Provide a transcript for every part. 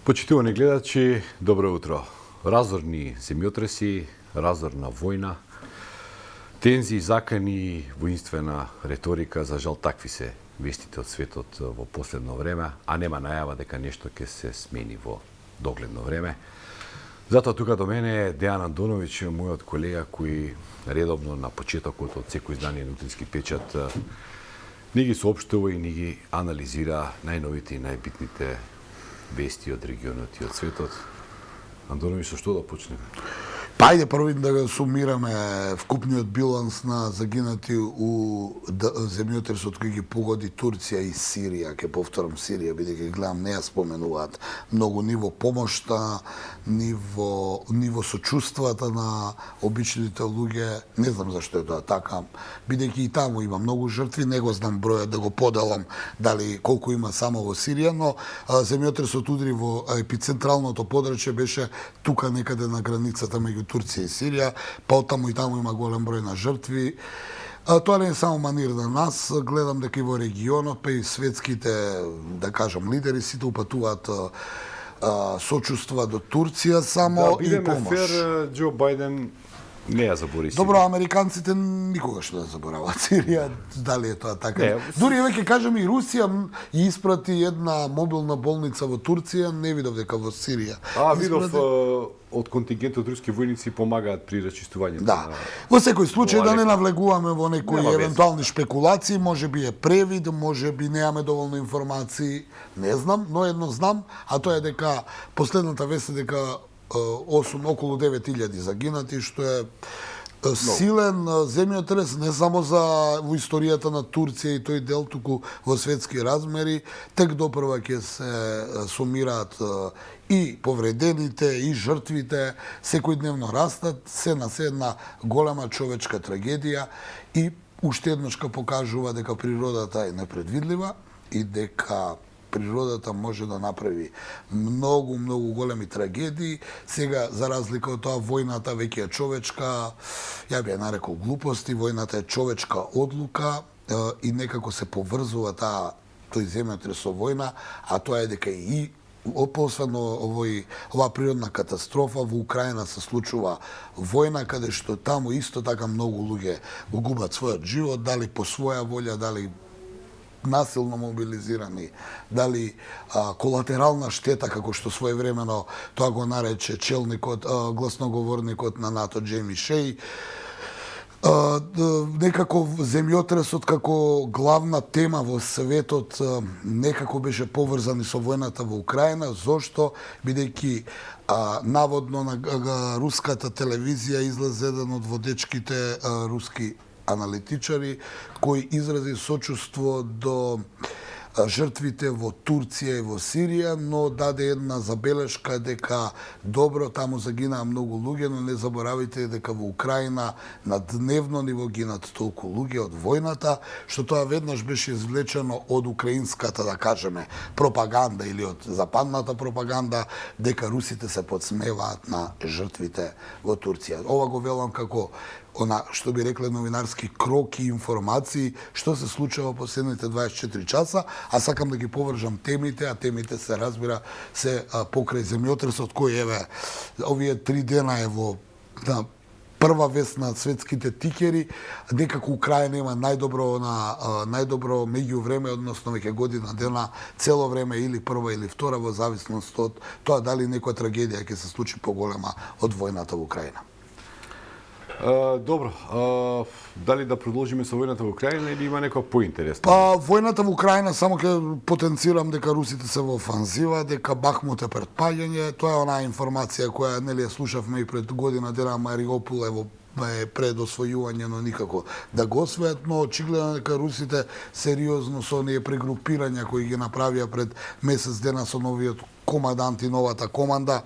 Почитувани гледачи, добро утро. Разорни земјотреси, разорна војна, тензии, закани, воинствена реторика, за жал такви се вестите од светот во последно време, а нема најава дека нешто ќе се смени во догледно време. Затоа тука до мене е Дејан Андоновиќ, мојот колега кој редовно на почетокот од секој издание на Утрински печат ни ги соопштува и ни ги анализира најновите и најбитните вести од регионот и од светот. Андоновиќ, со што да почнеме? Па ајде први да го сумираме вкупниот биланс на загинати у земјотресот кој ги погоди Турција и Сирија. Ке повторам Сирија, бидејќи гледам не ја споменуваат многу ниво помошта, ниво сочувствата на обичните луѓе. Не знам зашто е тоа така, бидејќи и таму има многу жртви, не го знам бројот да го поделам дали колку има само во Сирија, но земјотресот удри во епицентралното подрачје, беше тука некаде на границата меѓу Турција и Сирија, па оттаму и таму има голем број на жртви. Тоа не е само манир на нас, гледам дека и во регионот, па и светските, да кажам, лидери сите упатуваат сочувства до Турција само и помош. Фер, Џо Бајден не ја забори Сирија. Добро, американците никогаш не забораваат Сирија, дали е тоа така? Не, дури веќе кажем и Русија испрати една мобилна болница во Турција, не видов дека во Сирија. Видов од контингентот руски војници помагаат при рачистувањето. Да. Во секој случај да не навлегуваме во некои евентуални шпекулации, можеби е превид, можеби немаме доволно информации, не знам, но едно знам, а тоа е дека последната вест е дека околу 9000 загинати, што е силен земјотрес не само во историјата на Турција и тој дел, туку во светски размери. Тек допрва ќе се сумираат и повредените, и жртвите, секојдневно растат, се на се една голема човечка трагедија и уште еднаш покажува дека природата е непредвидлива и дека природата може да направи многу големи трагедии. Сега, за разлика од тоа, војната веќе е човечка, ја би ја нарекол глупости, војната е човечка одлука и некако се поврзува тој земјотрес со војна, а тоа е дека и посебно оваа природна катастрофа во Украина се случува војна, каде што таму исто така многу луѓе го губат својот живот, дали по своја волја, дали насилно мобилизирани, дали колатерална штета, како што своевремено тоа го нарече челникот, гласноговорникот на НАТО Џейми Шеј. Некако земјотресот како главна тема во светот некако беше поврзан со војната во Украина. Зошто? Бидејќи наводно на руската телевизија излезе еден од водечките руски аналитичари кои изрази сочувство до жртвите во Турција и во Сирија, но даде една забелешка дека добро, таму загинаа многу луѓе, но не заборавајте дека во Украина на дневно ниво гинат толку луѓе од војната, што тоа веднаш беше извлечено од украинската, да кажеме, пропаганда или од западната пропаганда, дека русите се подсмеваат на жртвите во Турција. Ова го велам како што би рекле новинарски крок и информации што се случува последните 24 часа, а сакам да ги повржам темите, а темите се разбира се покрај земјотресот кој еве овие 3 дена е во прва вест на светските тикери, некако Украина има најдобро меѓувреме, односно веќе година дена, цело време или прва или втора, во зависност од тоа дали некоја трагедија ќе се случи поголема од војната во Украина. Добро, дали да продолжиме со војната во Украина или има некоја поинтересна? Па, војната во Украина, само ќе потенцирам дека русите се во офанзива, дека Бахмут е пред паѓање. Тоа е онаа информација која нели ја слушавме и пред година дена, Мариупол е пред освојување, но никако да го освојат, но очигледно дека русите сериозно со оние прегрупирања кои ги направија пред месец дена со новиот командант и новата команда,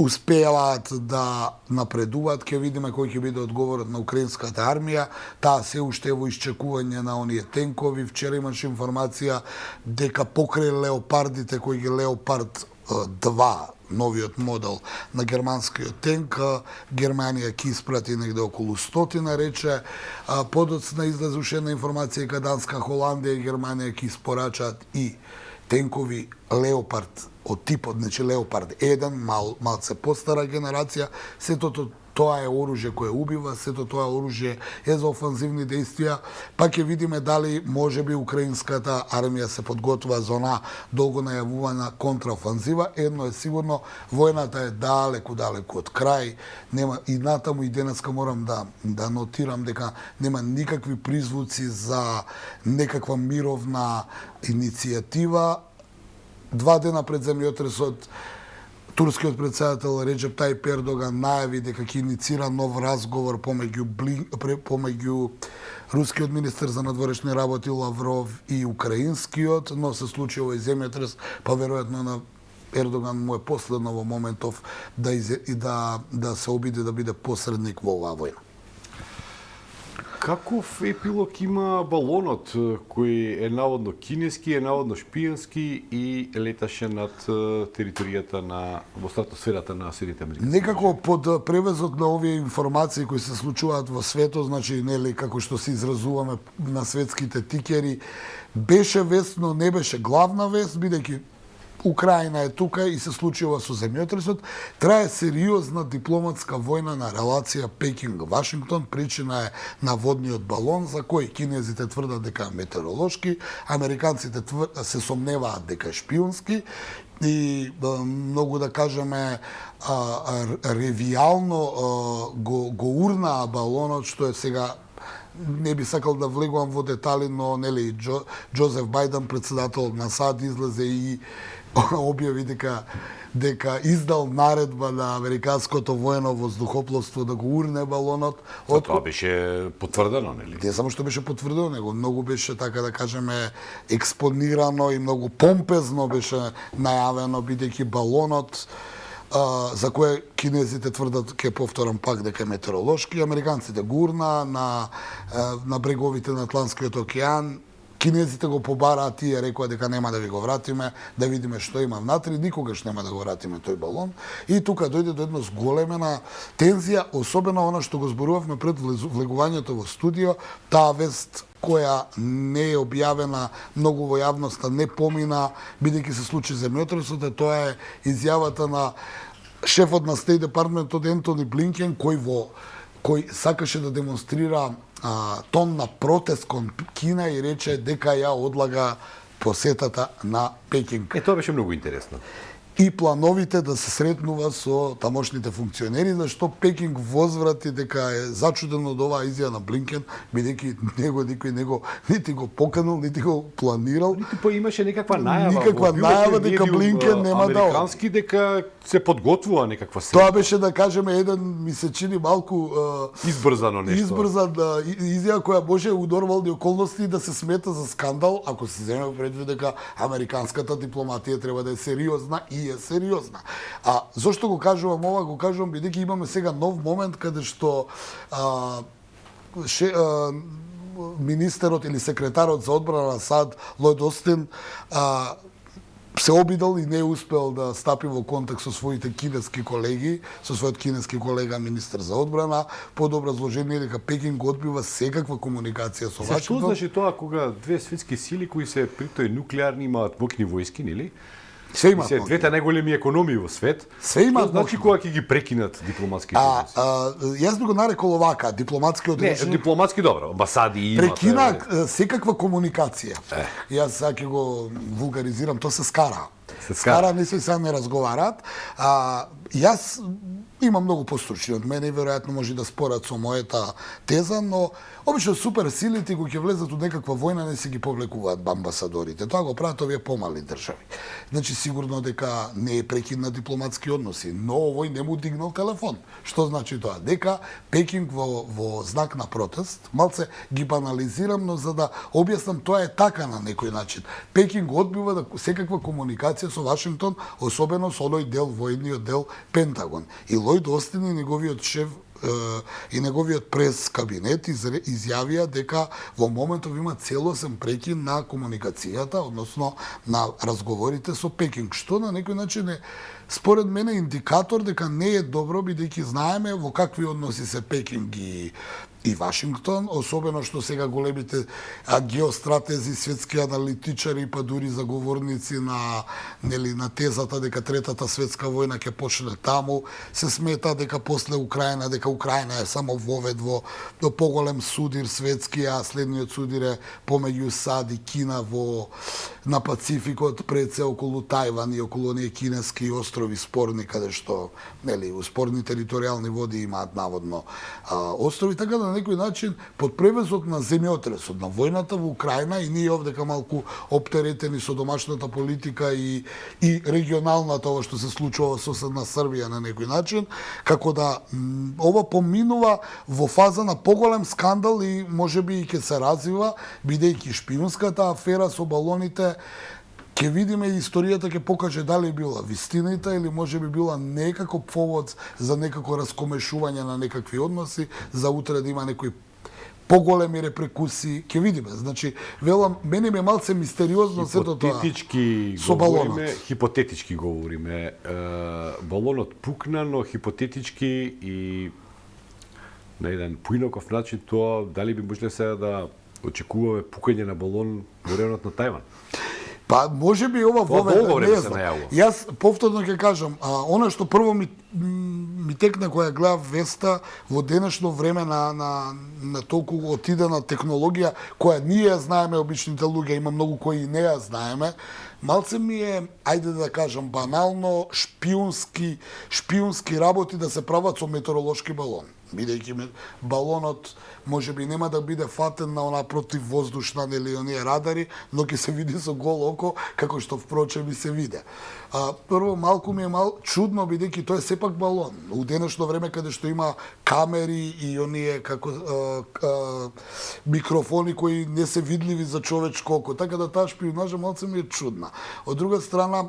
успеаваат да напредуваат. Ќе видиме кој ќе биде одговорот на украинската армија. Таа се уште е во исчекување на оние тенкови. Вчера имаше информација дека покрај леопардите, кои ги Леопард 2, новиот модел на германскиот тенк, Германија ќе испрати негде околу 100, рече. Подоцна излезе уште една информација дека Данска, Холандија и Германија ќе испорачаат и тенкови Леопард од типот, значи Леопард 1, малце постара генерација, сето тоа е оружје кое убива, сето тоа оружје е за офанзивни действија, па ќе видиме дали можеби украинската армија се подготвува за она долго најавувана контраофанзива. Едно е сигурно, војната е далеку од крај, нема и натаму и денеска морам да нотирам дека нема никакви призвуци за некаква мировна иницијатива. 2 дена пред земјотресот турскиот председател Реджеп Тајип Ердоган најави дека ќе иницира нов разговор помеѓу рускиот министер за надворешни работи Лавров и украинскиот, но се случи овој земјотрес, па веројатно на Ердоган му е последно во моментов да се обиде да биде посредник во оваа војна. Каков епилог има балонот кој е наводно кинески, е наводно шпијански и леташе над територијата во стратосферата на Соединетите Американски? Некако под превезот на овие информации кои се случуваат во светот, значи нели како што се изразуваме на светските тикери, беше вест, но не беше главна вест, бидејќи Украина е тука и се случува со земјотресот, трае сериозна дипломатска војна на релација Пекинг-Вашингтон, причина е на водниот балон, за кој кинезите тврдат дека е метеоролошки, американците се сомневаат дека е шпионски и многу да кажеме ревијално го урнаа балонот, што е сега не би сакал да влегувам во детали, но нели Џозеф Бајден, председател на САД, излезе и објави дека издал наредба на американското воено воздухопловство да го урне балонот. Тоа беше потврдено, нели? Не само што беше потврдено, него многу беше, така да кажеме, експонирано и многу помпезно беше најавено, бидејќи балонот за кое кинезите тврдат, ке повторам пак, дека е метеоролошки, американците го урна на бреговите на Атлантскиот океан. Кинезите го побараа, тие рекоа дека нема да ви го вратиме, да видиме што има внатре, никогаш нема да го вратиме тој балон. И тука дојде до едно зголемена тензија, особено она што го зборувавме пред влегувањето во студио, таа вест која не е објавена многу во јавноста, не помина, бидејќи се случи земјотресот, тоа е изјавата на шефот на Стејт департментот Ентони Блинкен, кој сакаше да демонстрира тон на протест кон Кина и рече дека ја одлага посетата на Пекинг. Тоа беше многу интересно. И плановите да се сретнува со тамошните функционери, зашто Пекинг возврати дека е зачуден од оваа изјава на Блинкен, бидејќи никој нити го поканал, нити го планирал. Нити имаше некаква најава. Никаква најава дека Блинкен нема да американски дека се подготвува некаква срета. Тоа беше, да кажеме, еден, ми се чини малку избрзано нешто. Избрзан изјава која може у нормални околности да се смета за скандал, ако се земе предвид дека американската дипломатија треба да е сериозна и е сериозна. А зошто го кажувам ова? Го кажувам бидејќи имаме сега нов момент каде што министерот или секретарот за одбрана на САД Лојд Остин се обидел и не успел да стапи во контакт со своите кинески колеги, со својот кинески колега министер за одбрана, под образложение дека Пекинг одбива секаква комуникација со Вашингтон. Што значи тоа кога две светски сили кои се притој нуклеарни имаат моќни војски, нели? Се имаат моќни. Двете најголеми економии во свет. Се имаат моќни. Значи кога ќе ги прекинат дипломатски односи? Јас би го нарекол овака, дипломатски одноши. Не, дипломатски добро, амбасади имаат. Прекина секаква комуникација. Јас сега ќе го вулгаризирам, тоа се скара. Скара не се сега не разговараат. Јас имам многу постручни од мене и веројатно може да спорат со мојата теза, но обично суперсилите кога ќе влезат у некаква војна не се ги повлекуваат амбасадорите. Тоа го прават овие помали држави. Значи сигурно дека не е прекин на дипломатски односи, но овој не му дигнал телефон. Што значи тоа? Дека Пекинг во знак на протест, малце ги банализирам, но за да објаснам, тоа е така на некој начин. Пекинг одбива секаква комуникација со Вашингтон, особено со оној дел, војниот дел Пентагон. И Лојд Остин и неговиот шеф и неговиот прес кабинет изјавија дека во моментов има целосен прекин на комуникацијата, односно на разговорите со Пекинг, што на некој начин е според мене индикатор дека не е добро, бидејќи знаеме во какви односи се Пекинг и Вашингтон, особено што сега големите геостратези, светски аналитичари, па дури заговорници на тезата дека Третата светска војна ќе почне таму, се смета дека после Украина, дека Украина е само вовед во поголем судир светски, а следниот судир е помеѓу САД и Кина на Пацификот, пред се околу Тајван и околу оние кинески острови спорни, каде што у спорни територијални води имаат наводно острови, така да на некој начин под превезот на земјотресот, на војната во Украина и ние овдека малку оптеретени со домашната политика и регионалната, ова што се случува во соседна Србија на некој начин, како да ова поминува во фаза на поголем скандал и можеби и ќе се развива, бидејќи шпионската афера со балоните ќе видиме и историјата ќе покаже дали била вистината или можеби била некако повод за некако раскомешување на некакви односи, за утре да има некои поголеми репрекусии, ќе видиме. Значи, велам, мене ми е малце мистериозно сето тоа. Со балонот. Хипотетички говориме. Балонот пукна, но хипотетички и на еден поинаков начин тоа дали би можеле сега да очекуваме пукање на балон во районот на Тајван? Па, може би ова вовед, не знам. Јас повторно ќе кажам, она што прво ми текна која гледав веста во денешно време на толку отидена технологија, која ние ја знаеме, обичните луѓе, има многу кои не ја знаеме, малце ми е, ајде да кажам, банално шпионски работи да се прават со метеоролошки балон. Бидејќи балонот можеби нема да биде фатен на она противвоздушна или оние радари, но ќе се види со голо око, како што впрочем и се виде. Прво, малку ми е чудно, бидејќи тоа е сепак балон. У денешно време каде што има камери и оние микрофони кои не се видливи за човечко око, така да таа шпионажа малце ми е чудна. Од друга страна,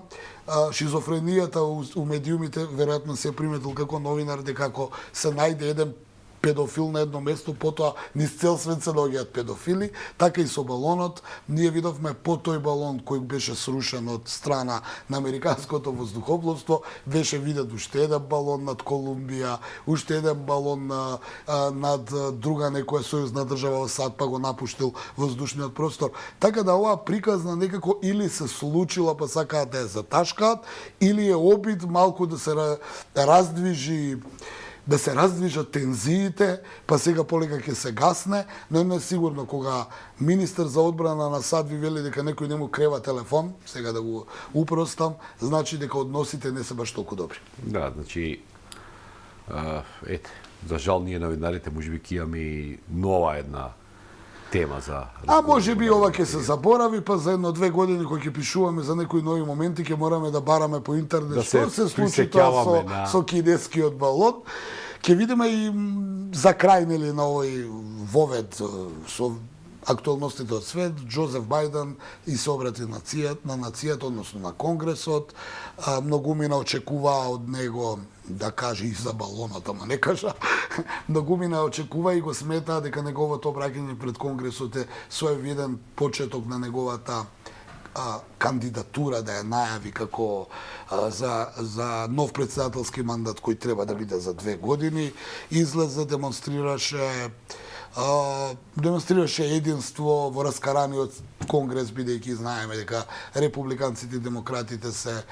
шизофренијата у медиумите, веројатно се приметил како новинар, дека ако се најде еден педофил на едно место, потоа низ цел свет се доаѓаат педофили, така и со балонот. Ние видовме по тој балон кој беше срушен од страна на американското воздухопловство, беше виден уште еден балон над Колумбија, уште еден балон над друга некоја сојузна држава, САД, па го напуштил воздушниот простор. Така да оваа приказна некако или се случила па сакаат да ја заташкаат, или е обид малку да се раздвижат тензиите, па сега полека ќе се гасне, но не е сигурно кога министер за одбрана на САД ви вели дека некој не му крева телефон, сега да го упростам, значи дека односите не се баш толку добри. Да, значи, за жал ние новинарите можеби ќе имаме и нова една тема за... може би ова ќе се заборави, па за 1-2 години кој ќе пишуваме за некои нови моменти, ќе мораме да бараме по интернет што се случи тоа со кинескиот балон. Ќе видиме и за крај на овој вовед со актуалностите од свет, Џозеф Бајден и се обрати на нацијата, односно на Конгресот. Многумина очекуваа од него да каже и за балонот, ама не кажа. Многумина очекува и го сметаа дека неговото обраќање пред Конгресот е соевиден почеток на неговата кандидатура да ја најави како за нов претседателски мандат кој треба да биде за 2 години. Излезе, демонстрираше единство во раскараниот Конгрес, бидејќи знаеме дека републиканците и демократите се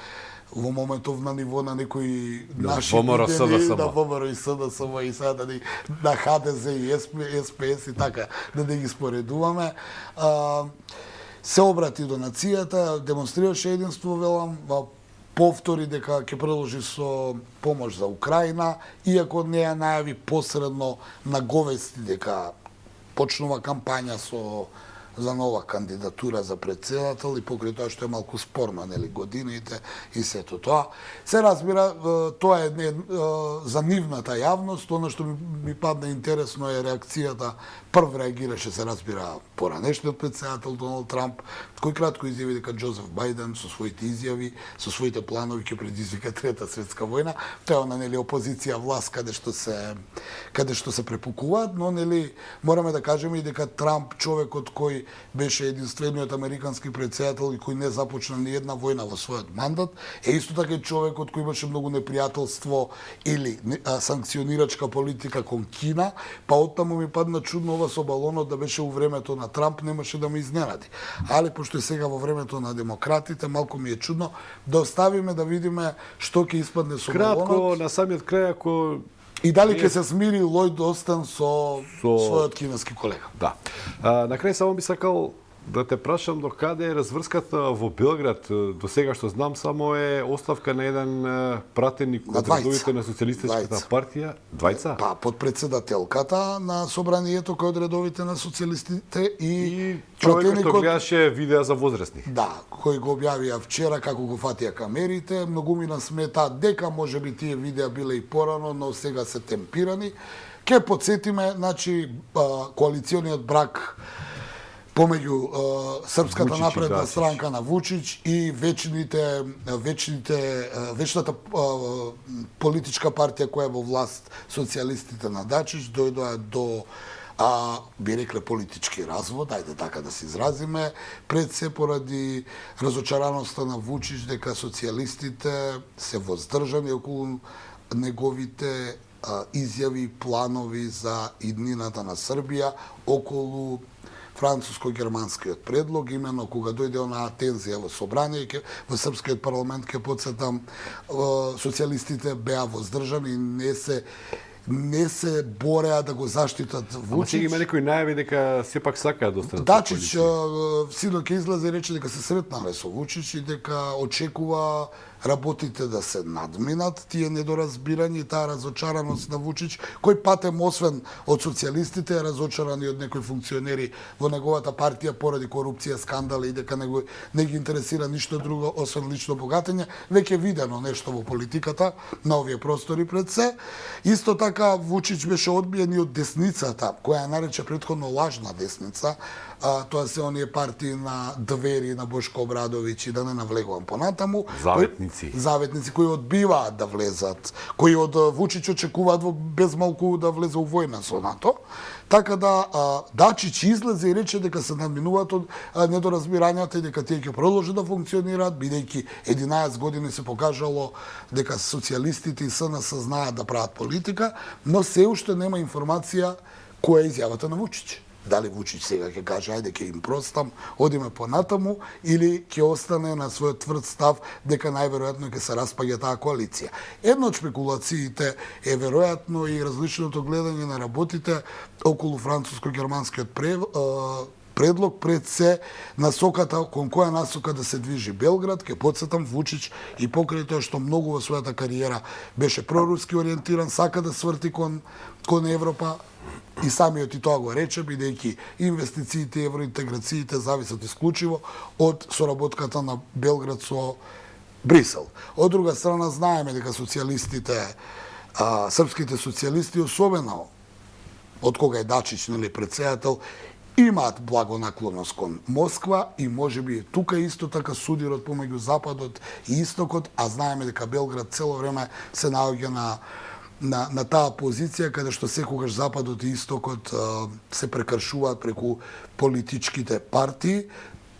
во моментов на ниво на некои наши идеи, на ВМРО и СДСМ и сега на ХДЗ и СПС и така, да ги споредуваме. Се обрати до нацијата, демонстрираше единство, велам, повтори дека ќе продолжи со помош за Украина, иако не ја најави посредно наговести дека почнува кампања за нова кандидатура за председател и покрај тоа што е малку спорно, годините и сето тоа. Се разбира, тоа е за нивната јавност, она што ми падна интересно е реакцијата. Прв реагираше, се разбира, поранешниот председател Доналд Трамп, кој кратко изјави дека Џозеф Бајден со своите изјави, со своите планови ќе предизвика Трета светска војна. Тоа е опозиција власт каде што се препукуваат, но мораме да кажеме и дека Трамп, човекот кој тој беше единствениот американски претседател кој не започна ни една војна во својот мандат, исто така и човекот кој имаше многу непријателство или санкционирачка политика кон Кина, па оттаму ми падна чудно ова со балонот да беше у времето на Трамп, немаше да ме изненади. Али пошто е сега во времето на демократите, малку ми е чудно да оставиме да видиме што ќе испадне со балонот. Кратко, на самиот крај, ако... И дали ќе се смири Лојд Остен со својот кинески колега. Да. На крај само би сакал да те прашам до каде е разврската во Белград. До сега што знам само е оставка на еден пратеник од редовите на Социјалистичката партија. Двајца? Па, подпредседателката на собранието кој од редовите на социјалистите и човекот што гледаше видеа за возрастни. Да, кој го објавија вчера како го фатија камерите. Многу ми насмета дека можеби тие видеа биле и порано, но сега се темпирани. Ке подсетиме, значи, коалициониот брак помеѓу Српската напредна странка на Вучич и вечната политичка партија која е во власт, социјалистите на Дачич, дојдоа до би рекле политички развод, ајде така да се изразиме, пред се поради разочараноста на Вучич дека социјалистите се воздржани околу неговите изјави и планови за иднината на Србија околу француско-германскиот предлог, именно кога дојде онаа тензија во собрание, во српскиот парламент, ке подсетам, социјалистите беа воздржани и не се бореа да го заштитат Вучич. Ама сега има некои најави дека сепак сакаат да останат. Дачич сино ќе излезе и рече дека се сретнале со Вучич и дека очекува работите да се надминат, тие недоразбирања и таа разочараност на Вучич, кој патем освен од социјалистите е разочаран и од некои функционери во неговата партија поради корупција, скандали и дека не ги интересира ништо друго освен лично богатење, веќе видено нешто во политиката на овие простори пред се. Исто така Вучич беше одбиен и од десницата, која ја нарече претходно лажна десница, тоа се оние партии на Двери, на Бошко Обрадовиќ и да не навлегувам понатаму. Заветници кои одбиваат да влезат, кои од Вучич очекуваат без малку да влезе у војна со НАТО. Така да Дачич излезе и рече дека се надминуваат од недоразбирањата и дека тие ќе продолжат да функционираат, бидејќи 11 години се покажало дека социјалистите и СНС знаат да прават политика, но се уште нема информација која е изјавата на Вучич. Дали Вучич сега ќе каже, ајде ќе им простам, одиме понатаму, или ќе остане на својот тврд став дека најверојатно ќе се распаѓа таа коалиција. Една од шпекулациите е веројатно и различното гледање на работите околу француско-германскиот предлог пред се насоката кон која насока да се движи Белград. Ке подсетам, Вучич и покрај тоа што многу во својата кариера беше проруски ориентиран, сака да сврти кон Европа, и самиот и тоа го рече, бидејќи инвестициите и евроинтеграциите зависат исклучиво од соработката на Белград со Брисел. Од друга страна, знаеме дека социјалистите, српските социјалисти, особено од кога е Дачич, нели, претседател, имаат благонаклоност кон Москва и можеби тука исто така судирот помеѓу Западот и Истокот, а знаеме дека Белград цело време се наоѓа на таа позиција каде што секогаш Западот и Истокот се прекршуваат преку политичките партии.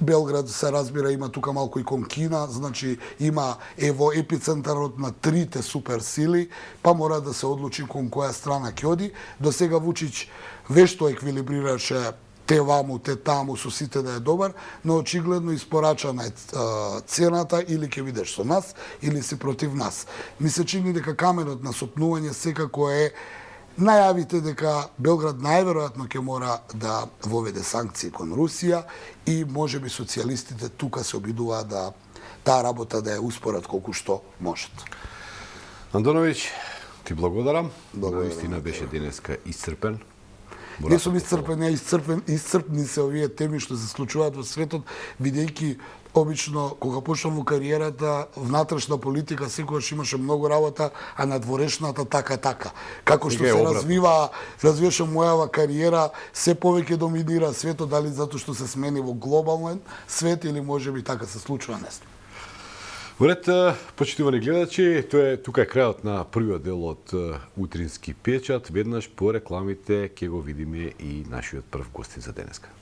Белград, се разбира, има тука малку и кон Кина, значи има во епицентарот на трите суперсили, па мора да се одлучи кон која страна ќе оди. До сега Вучич вешто еквилибрираше те ваму, те таму, со сите да е добар, но очигледно испорачана е цената, или ќе бидеш со нас, или си против нас. Ми се чини дека каменот на сопнување секако е најавите дека Белград најверојатно ќе мора да воведе санкции кон Русија и можеби социјалистите тука се обидуваат да таа работа да ја успорат колку што можат. Андоновиќ, ти благодарам. Наистина беше денеска исцрпен. Не сум исцрпен, исцрпни се овие теми што се случуваат во светот, бидејќи обично кога почнав во кариерата, внатрешна политика секогаш имаше многу работа, а надворешната така. Како што се развиваше мојава кариера, се повеќе доминира светот, дали затоа што се смени во глобален свет или можеби така се случува, не знам. Во ред, почитувани гледачи, тука е крајот на првиот дел од Утрински печат. Веднаш по рекламите ќе го видиме и нашиот прв гостин за денеска.